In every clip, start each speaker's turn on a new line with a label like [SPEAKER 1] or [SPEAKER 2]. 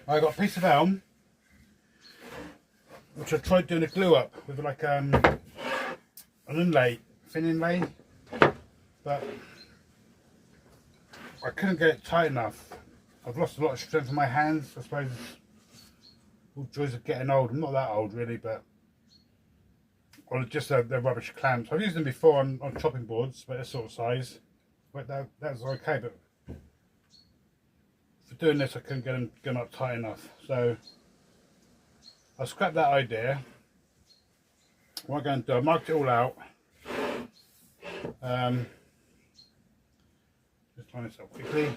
[SPEAKER 1] I got a piece of elm which I tried doing a glue up with like an inlay, thin inlay, but I couldn't get it tight enough. I've lost a lot of strength in my hands. I suppose all joys of getting old. I'm not that old really, but they're rubbish clamps. I've used them before on chopping boards, but they're sort of size. But that was okay. But for doing this, I couldn't get them up tight enough. So I scrapped that idea. What I'm going to do, I marked it all out. Just line this up quickly.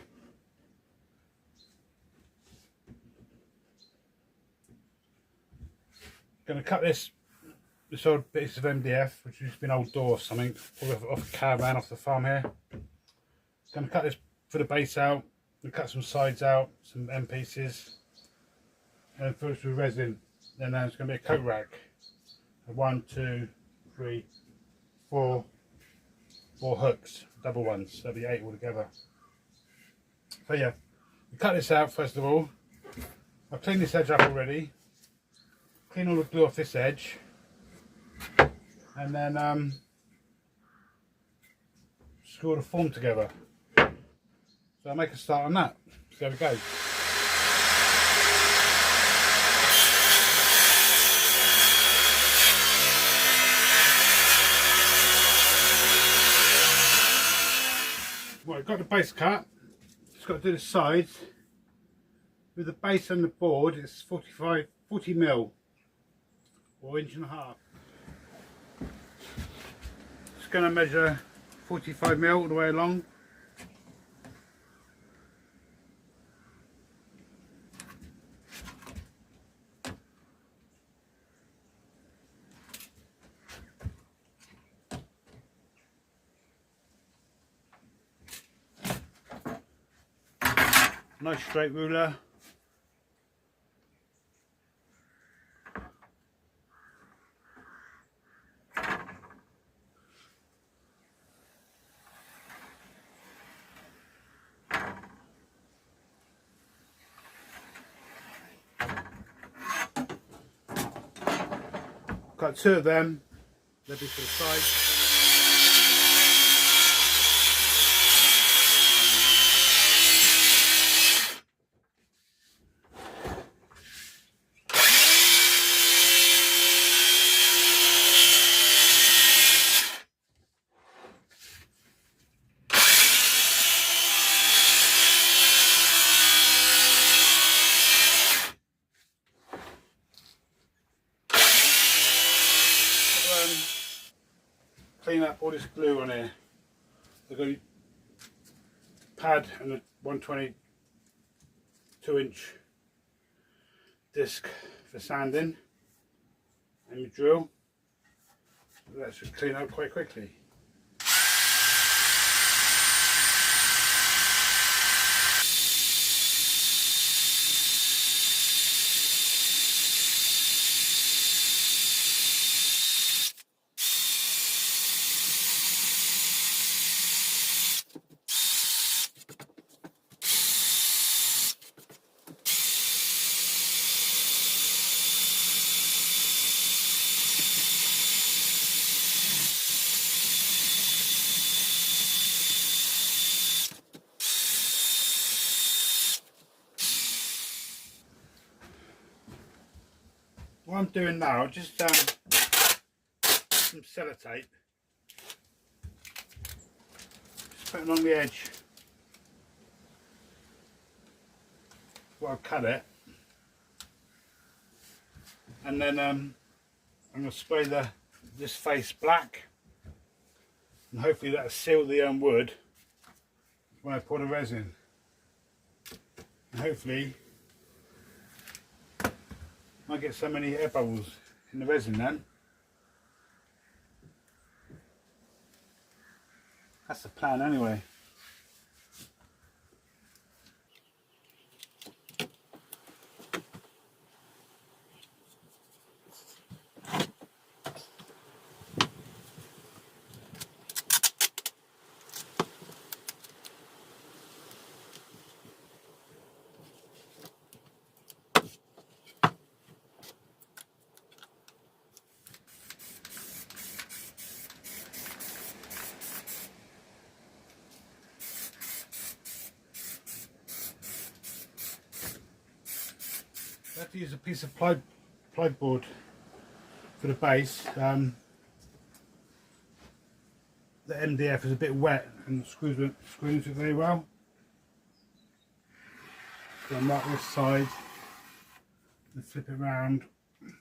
[SPEAKER 1] Going to cut this old piece of MDF, which has been an old door or something, probably off a caravan off the farm here. Going to cut this for the base out, and cut some sides out, some end pieces, and fill it with resin. Then there's going to be a coat rack. 1, 2, 3, 4 hooks, double ones. There'll be 8 altogether. So yeah, we cut this out first of all. I've cleaned this edge up already. Clean all the glue off this edge, and then screw the form together. So I'll make a start on that. So there we go. Right, got the base cut. Just got to do the sides. With the base on the board, it's 40 mil. Or 1.5 inches. Just going to measure 45 mil all the way along. Nice straight ruler. Got 2 of them, they'll be for the side. Clean up all this glue on here. I've got a pad and a 122-inch disc for sanding, and your drill. So that should clean up quite quickly. What I'm doing now, just some sellotape, just put it along the edge where I've cut it, and then I'm going to spray this face black, and hopefully that'll seal the wood when I pour the resin, and hopefully I get so many air bubbles in the resin then. That's the plan anyway. I have to use a piece of plyboard for the base. The MDF is a bit wet and screws it very well. So I mark this side and flip it round,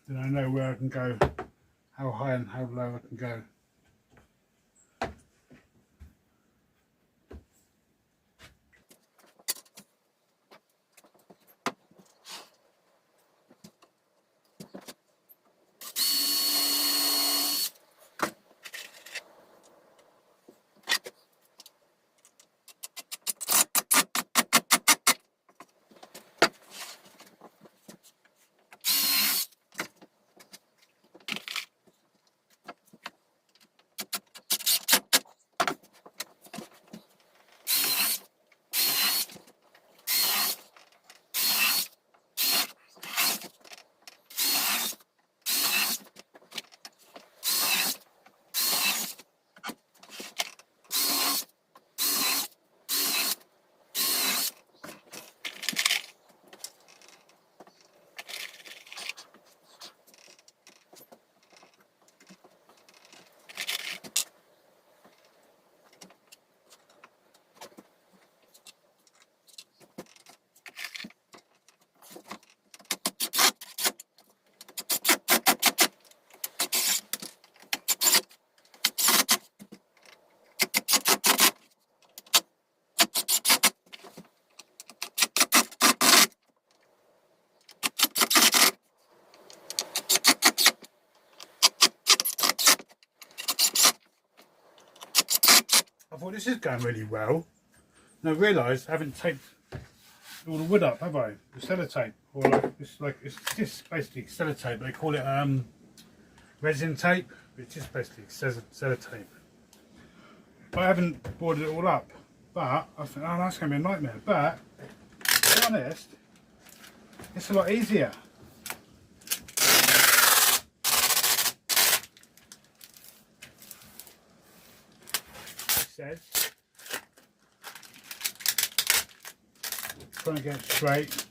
[SPEAKER 1] then I know where I can go, how high and how low I can go. I thought this is going really well, and I realised I haven't taped all the wood up, have I? The sellotape, or it's just basically sellotape. They call it resin tape, which is basically sellotape. But I haven't boarded it all up. But I think, oh, that's going to be a nightmare. But to be honest, it's a lot easier. Says trying to get it straight.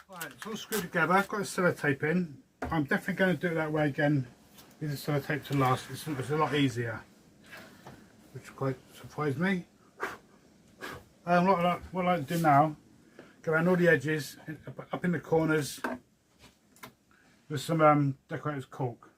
[SPEAKER 1] Right, it's all screwed together. I've got the sellotape in. I'm definitely going to do it that way again with the sellotape to last. It's a lot easier, which quite surprised me. What I like to do now, go around all the edges, up in the corners with some decorator's caulk.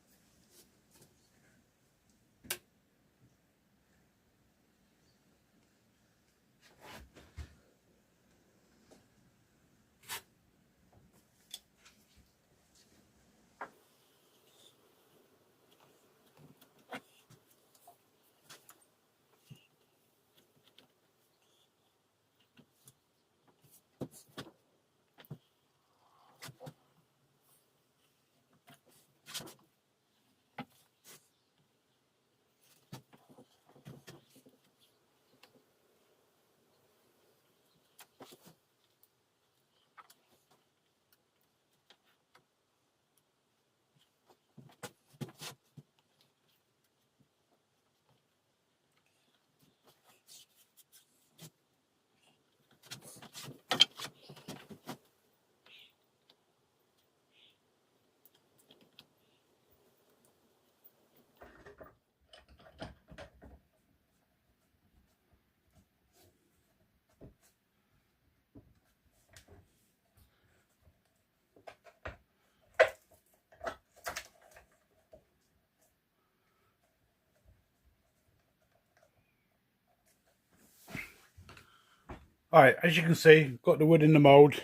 [SPEAKER 1] Alright, as you can see, got the wood in the mould.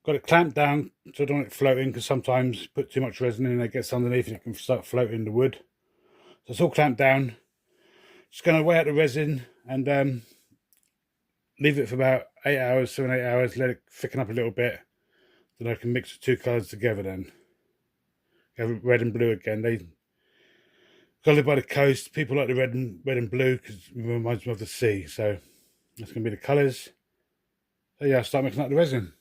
[SPEAKER 1] Got it clamped down so I don't want it floating, because sometimes you put too much resin in and it gets underneath and it can start floating the wood. So it's all clamped down. Just going to weigh out the resin and leave it for about 8 hours, 7, 8 hours, let it thicken up a little bit. Then I can mix the two colours together then. Have red and blue again. They live by the coast. People like the red and blue because it reminds them of the sea. So that's going to be the colours. So yeah, I'll start mixing up the resin.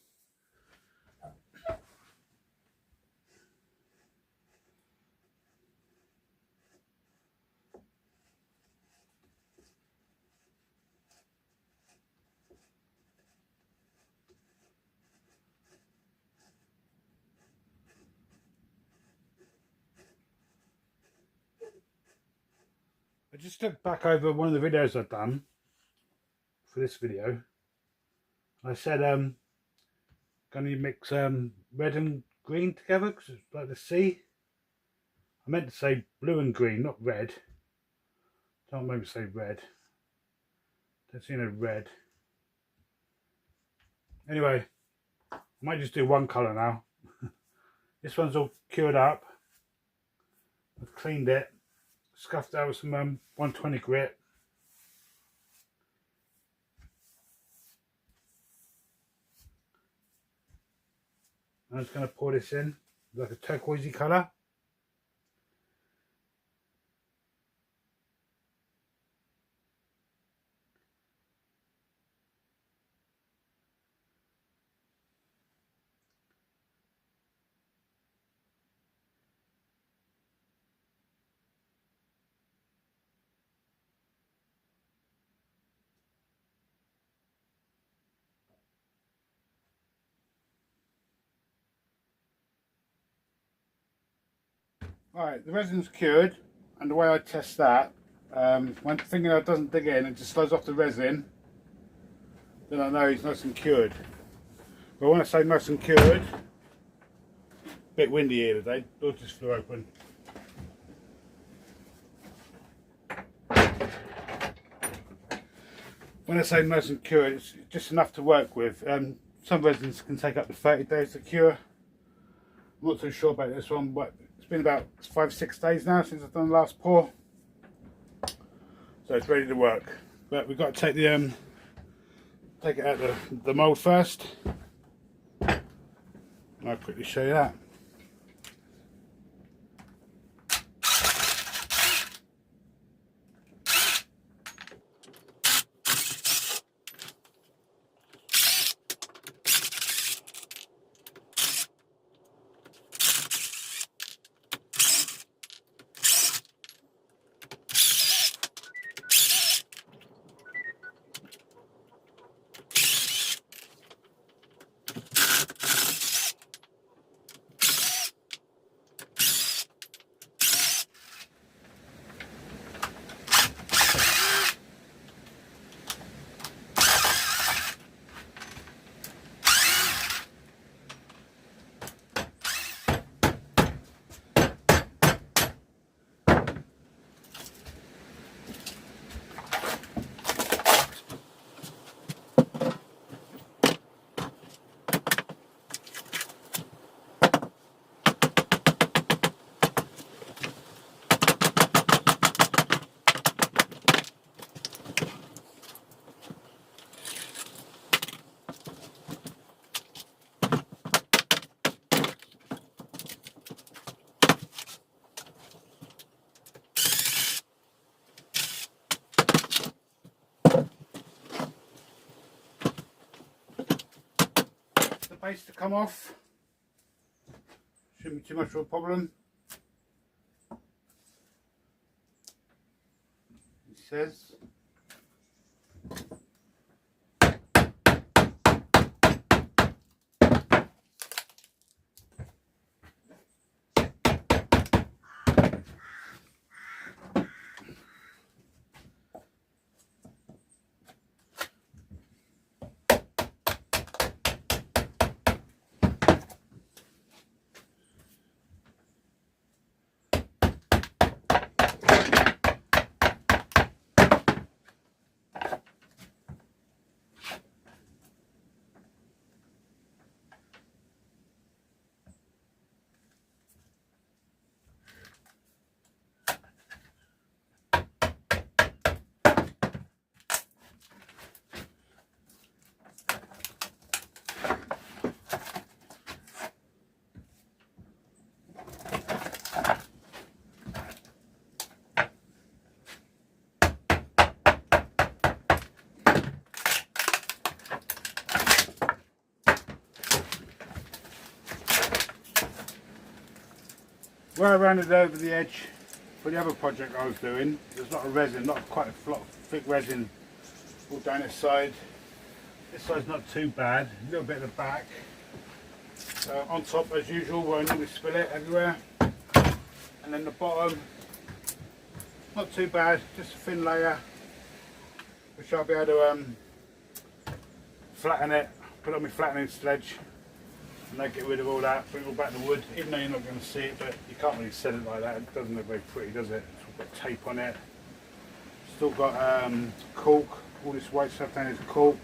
[SPEAKER 1] I just looked back over one of the videos I've done for this video. I said going to mix red and green together because it's like the sea. I meant to say blue and green, not red. Don't make me say red. Don't see no red. Anyway, I might just do one colour now. This one's all cured up. I've cleaned it, scuffed out with some 120 grit. I'm just going to pour this in like a turquoisey colour. Alright, the resin's cured, and the way I test that, when thinking it doesn't dig in, it just slows off the resin, then I know it's nice and cured. But when I say nice and cured, a bit windy here today, door just flew open. When I say nice and cured, it's just enough to work with. Some resins can take up to 30 days to cure. I'm not too sure about this one, but it's been about 5-6 days now since I've done the last pour, so it's ready to work. But we've got to take the take it out the mould first. I'll quickly show you that. Base to come off, shouldn't be too much of a problem. It says Where I rounded over the edge for the other project I was doing, there's a lot of resin, quite a lot of thick resin all down this side. This side's not too bad, a little bit at the back. On top as usual where I normally spill it everywhere. And then the bottom, not too bad, just a thin layer, which I'll be able to flatten it, put it on my flattening sledge, and then get rid of all that, bring it all back to wood, even though you're not going to see it, but you can't really set it like that, it doesn't look very pretty, does it? It's got tape on it, still got cork, all this white stuff down is cork,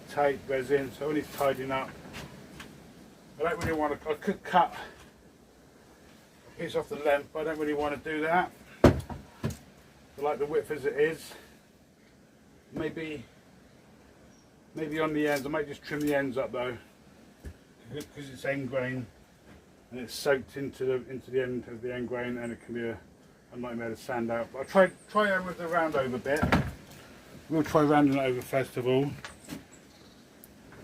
[SPEAKER 1] tape, resin, so it needs tidying up. I don't really want to, I could cut a piece off the length, but I don't really want to do that. I like the width as it is. Maybe on the ends, I might just trim the ends up though, because it's end grain and it's soaked into the end of the end grain, and it can be a nightmare to sand out. But I'll try it with the round over bit. We'll try rounding it over first of all.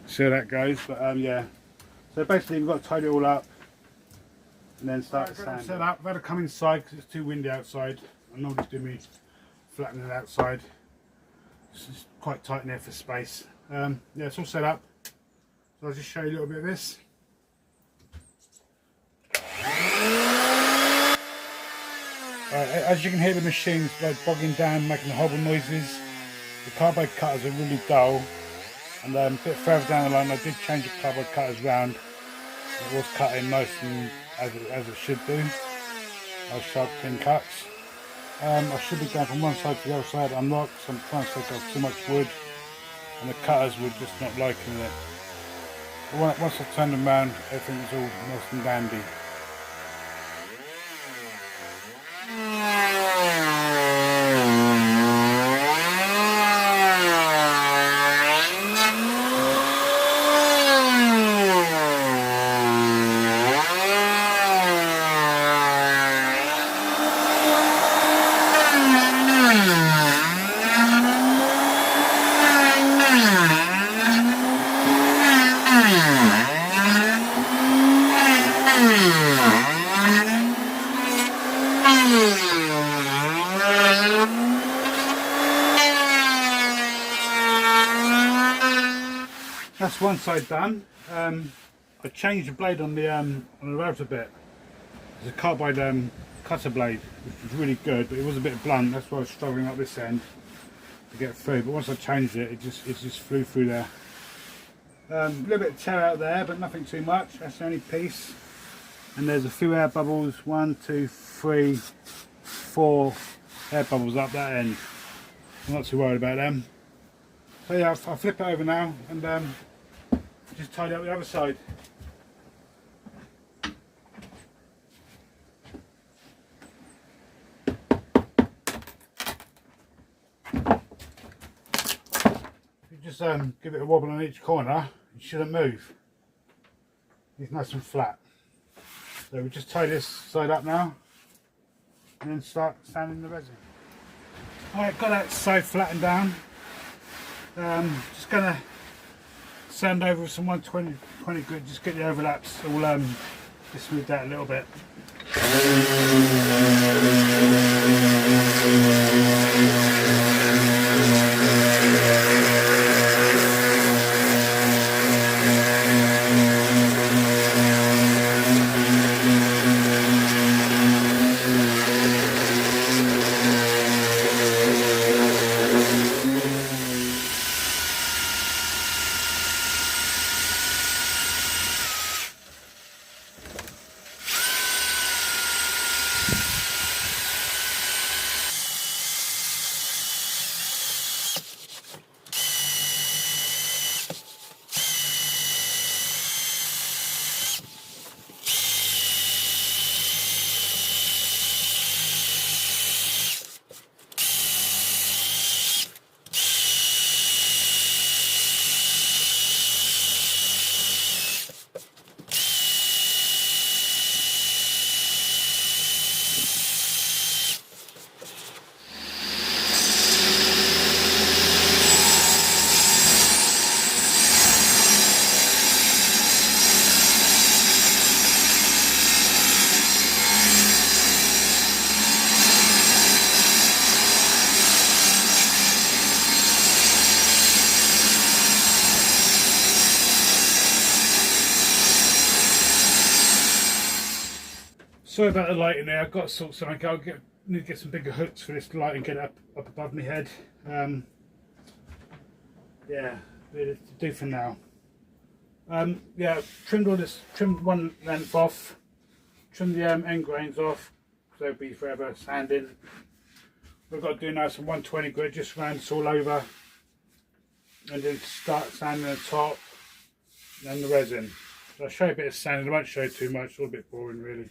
[SPEAKER 1] See how that goes. But yeah. So basically we've got to tidy it all up and then start to sand. Set up. I've had to come inside because it's too windy outside. I normally do me flattening it outside. It's just quite tight in there for space. Yeah, it's all set up. So I'll just show you a little bit of this. As you can hear, the machine's like bogging down, making horrible noises. The cardboard cutters are really dull. And a bit further down the line, I did change the cardboard cutters round. It was cutting nice and as it should do. Nice sharp clean cuts. I should be going from one side to the other side. I'm not, because I'm trying to take off too much wood, and the cutters were just not liking it. But once I turned them around, everything was all nice and dandy. That's one side done. I changed the blade on the router bit. It's a carbide cutter blade, which was really good, but it was a bit blunt. That's why I was struggling up this end to get through. But once I changed it, it just flew through there. A little bit of tear out there, but nothing too much. That's the only piece. And there's a few air bubbles. 1, 2, 3, 4 air bubbles up that end. I'm not too worried about them. So yeah, I'll flip it over now and just tidy up the other side. If you just give it a wobble on each corner, it shouldn't move. It's nice and flat. So we just tie this side up now and then start sanding the resin. Alright, got that side flattened down. Just gonna sand over with some 120 grit, just get the overlaps all just smoothed out a little bit. Sorry about the lighting there. I've got to sort something out. Need to get some bigger hooks for this light and get it up above my head. Yeah, to do for now. Yeah, trimmed one length off, trimmed the end grains off, so it'll be forever sanding. We've got to do now some 120 grit, just round this all over, and then start sanding the top, and then the resin. So I'll show you a bit of sanding. I won't show you too much, it's all a bit boring really.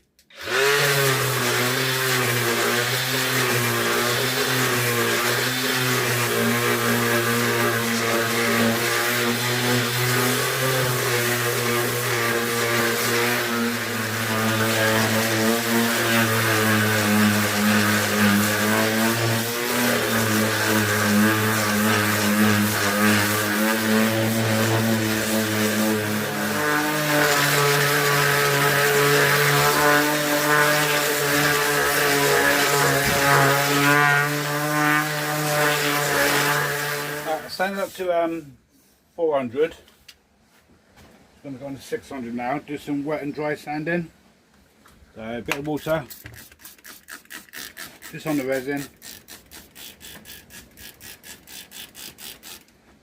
[SPEAKER 1] Sand it up to 400. I'm going to go on to 600 now. Do some wet and dry sanding. So a bit of water, just on the resin,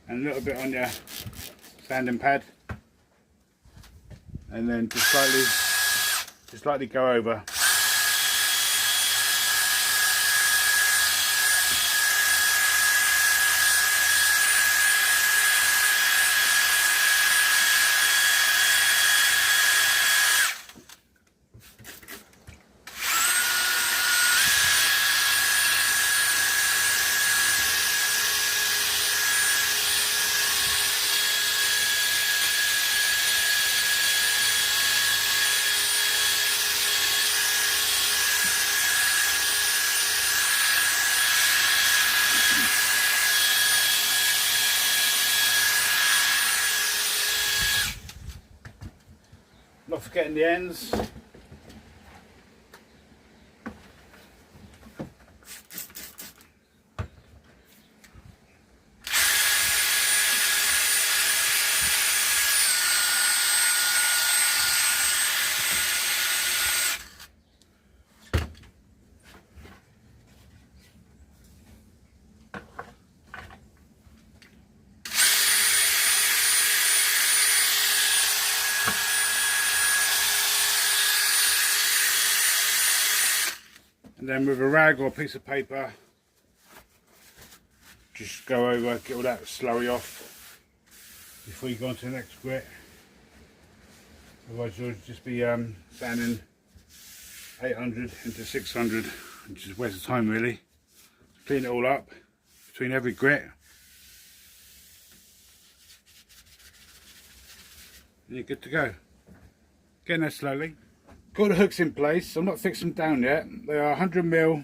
[SPEAKER 1] and a little bit on your sanding pad, and then just slightly go over. Not forgetting the ends. And then with a rag or a piece of paper, just go over, get all that slurry off before you go on to the next grit. Otherwise you'll just be sanding 800 into 600, which is a waste of time really. Clean it all up between every grit. And you're good to go. Getting there slowly. Got the hooks in place. I'm not fixed them down yet. They are 100mm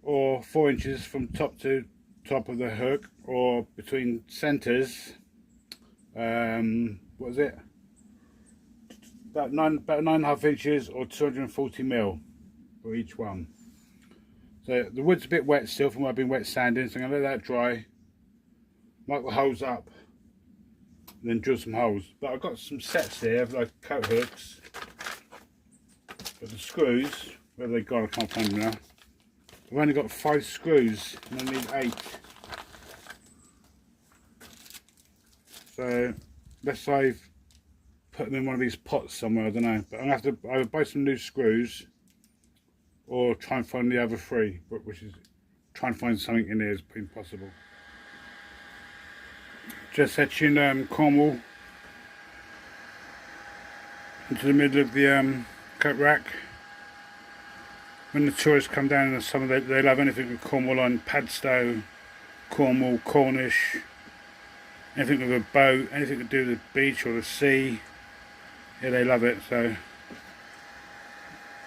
[SPEAKER 1] or 4 inches from top to top of the hook, or between centres. What is it? About 9.5 inches or 240mm for each one. So the wood's a bit wet still from what I've been wet sanding, so I'm going to let that dry. Mark the holes up, and then drill some holes. But I've got some sets here of like coat hooks. But the screws, where they gone, I can't find them now. I've only got 5 screws and I need 8. So unless I've put them in one of these pots somewhere, I don't know. But I'm going to have to either buy some new screws or try and find the other 3, which is try and find something in there is impossible. Just etching Cornwall into the middle of the coat rack. When the tourists come down in the summer, they'll have anything with Cornwall on: Padstow, Cornwall, Cornish, anything with a boat, anything to do with the beach or the sea. Yeah, they love it. So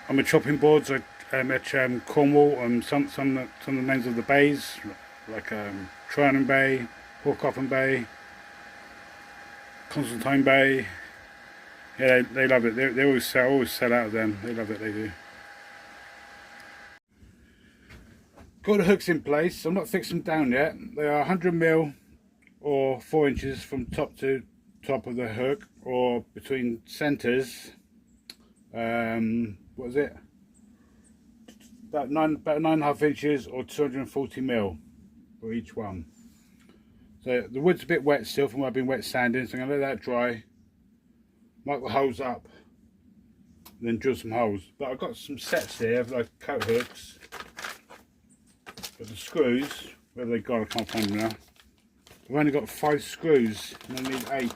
[SPEAKER 1] on my chopping boards, I etch Cornwall and some of the names of the bays, like Trianon Bay, Porcoffin Bay, Constantine Bay. Yeah, they love it. They always sell out of them. They love it, they do. Got the hooks in place. I'm not fixed them down yet. They are 100mm or 4 inches from top to top of the hook, or between centres. What is it? about 9.5 inches or 240 mil for each one. So the wood's a bit wet still from where I've been wet sanding, so I'm going to let that dry, mark the holes up, and then drill some holes. But I've got some sets here, like coat hooks, but the screws, where they got, I can't find them now. I've only got 5 screws and I need 8.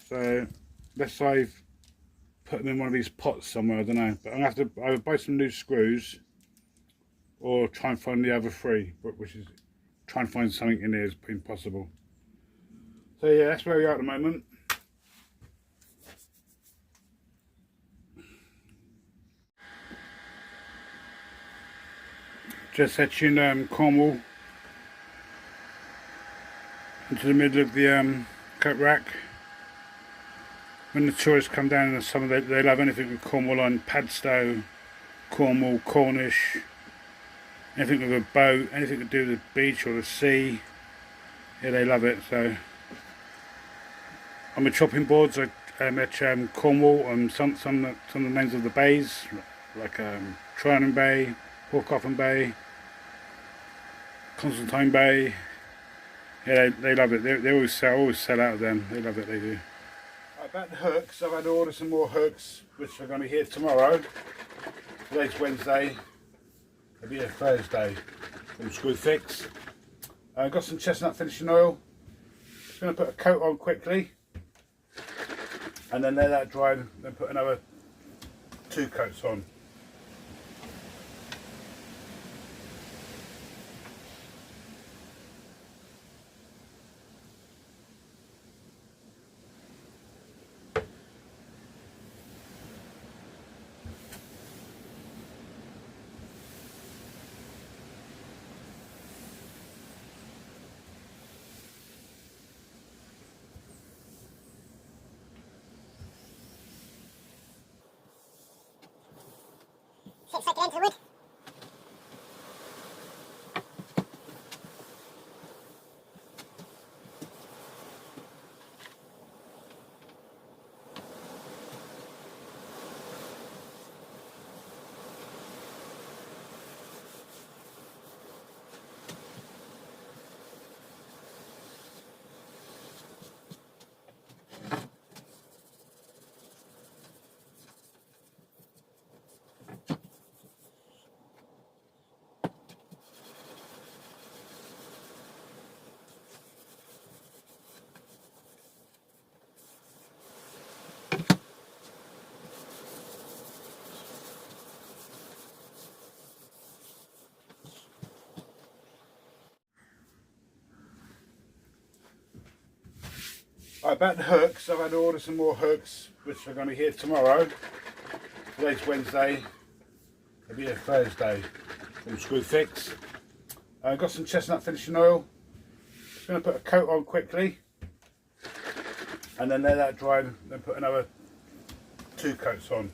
[SPEAKER 1] So unless I've put them in one of these pots somewhere, I don't know. But I'm going to have to either buy some new screws or try and find the other 3, which is try and find something in there is impossible. So yeah, that's where we are at the moment. Just etching Cornwall into the middle of the coat rack. When the tourists come down in the summer, they love anything with Cornwall on: Padstow, Cornwall, Cornish, anything with a boat, anything to do with the beach or the sea. Yeah, they love it. So on my chopping boards, I etch Cornwall and some of the names of the bays, like Trianon Bay, Porcoffin Bay, Constantine Bay. Yeah, they love it. They always sell out of them. They love it. They do. About the hooks, I've had to order some more hooks, which are going to be here tomorrow. Today's Wednesday. It'll be a Thursday. From Screw Fix. I've got some chestnut finishing oil. Just going to put a coat on quickly, and then let that dry. Then put another 2 coats on.
[SPEAKER 2] Six like into the wood.
[SPEAKER 1] About the hooks, I've had to order some more hooks, which are going to be here tomorrow. Today's Wednesday. It'll be a Thursday. From Screw Fix. I've got some chestnut finishing oil. Just going to put a coat on quickly, and then let that dry. Then put another 2 coats on.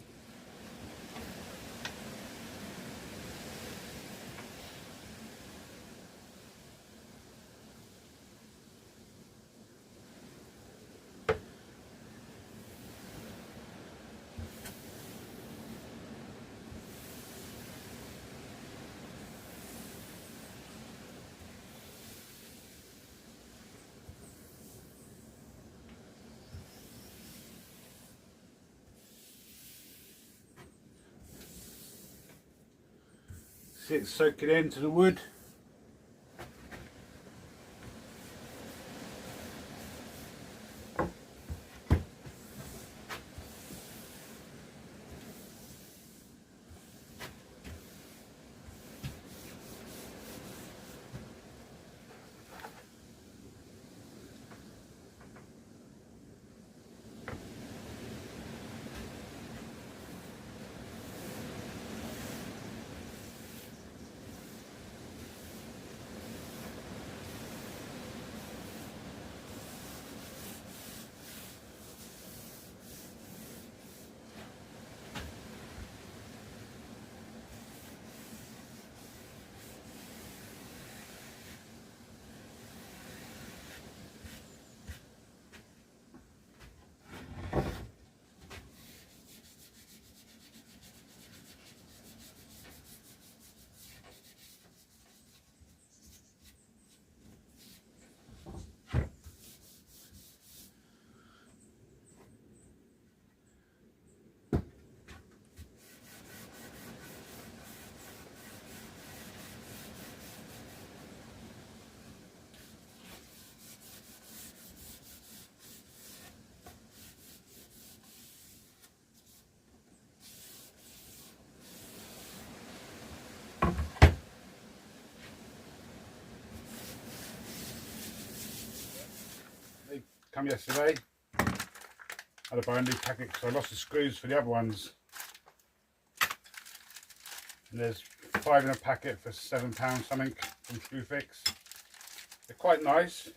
[SPEAKER 1] See it soaking into the wood. come yesterday. I had to buy a new packet because I lost the screws for the other ones. And there's 5 in a packet for £7 something from Screwfix. They're quite nice.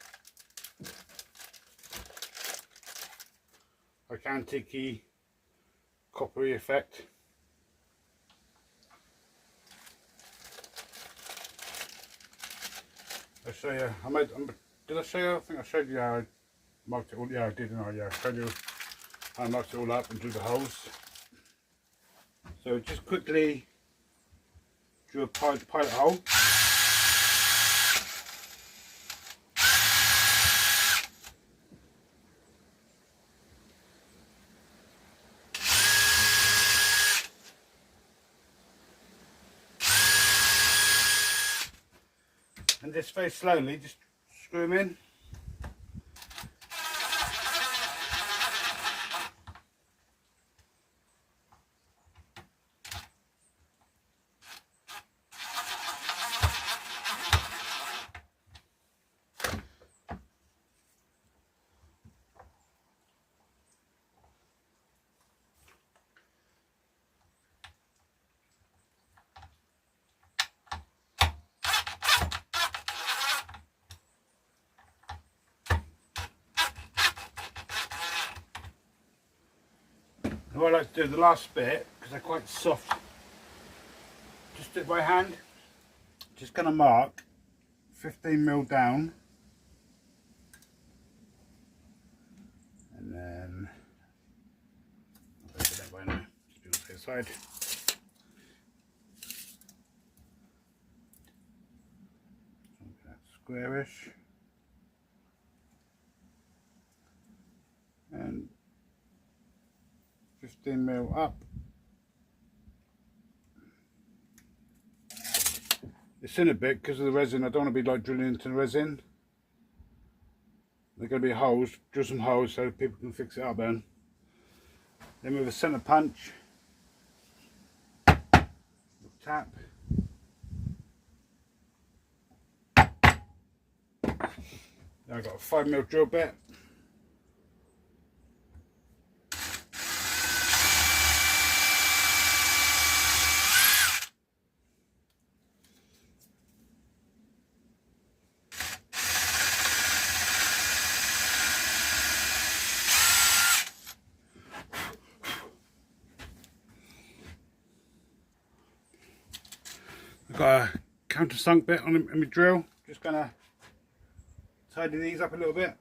[SPEAKER 1] Like antique-y, coppery effect. I'll show you. Did I show you? I think I showed you how I marked it all. Yeah, I did, didn't I? Yeah, I showed you how I marked it all up and drew the holes. So just quickly drew a pilot hole. And just very slowly, just screw them in. And what I like to do, the last bit, because they're quite soft, just do it by hand. Just going to mark 15mm down, and then I'll put that by now. Just do it on the side. That's squarish, and 15mm up. It's in a bit because of the resin. I don't want to be like drilling into the resin. They're going to be holes, drill some holes so people can fix it up then. Then with a centre punch, tap. Now I've got a 5mm drill bit. I've got a countersunk bit on my drill. Just gonna tidy these up a little bit.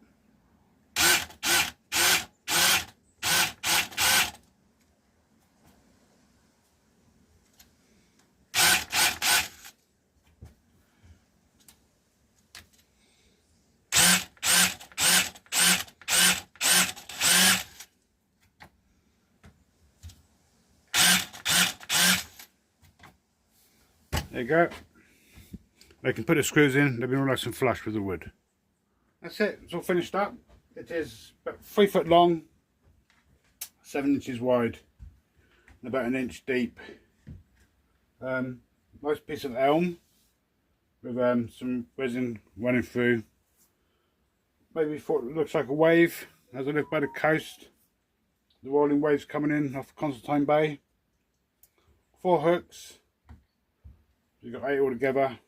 [SPEAKER 1] There you go. They can put the screws in, they've been all nice and flush with the wood. That's it, it's all finished up. It is about 3 foot long, 7 inches wide, and about 1 inch deep. Nice piece of elm with some resin running through. Maybe thought it looks like a wave as I live by the coast. The rolling waves coming in off Constantine Bay. 4 hooks. You've got 8 all together,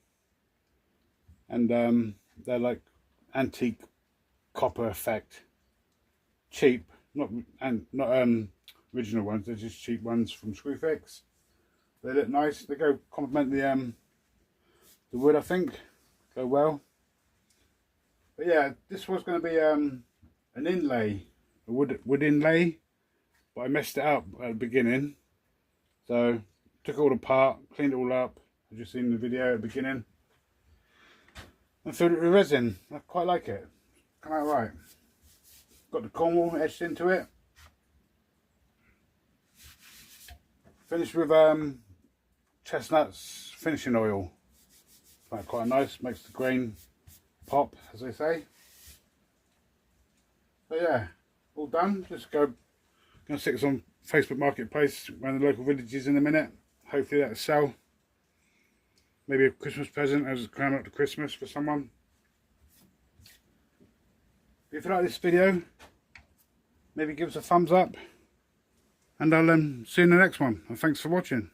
[SPEAKER 1] and they're like antique copper effect, cheap, not original ones. They're just cheap ones from Screwfix. They look nice. They go complement the wood. I think go well. But yeah, this was going to be an inlay, a wood inlay, but I messed it up at the beginning. So took it all apart, cleaned it all up. I've just seen the video at the beginning and filled it with resin. I quite like it. Come out right. Got the Cornwall etched into it. Finished with chestnuts finishing oil. Quite nice. Makes the grain pop, as they say. So yeah, all done. Just gonna stick this on Facebook Marketplace around the local villages in a minute. Hopefully that'll sell. Maybe a Christmas present as a crown up to Christmas for someone. If you like this video, maybe give us a thumbs up, and I'll see you in the next one. And thanks for watching.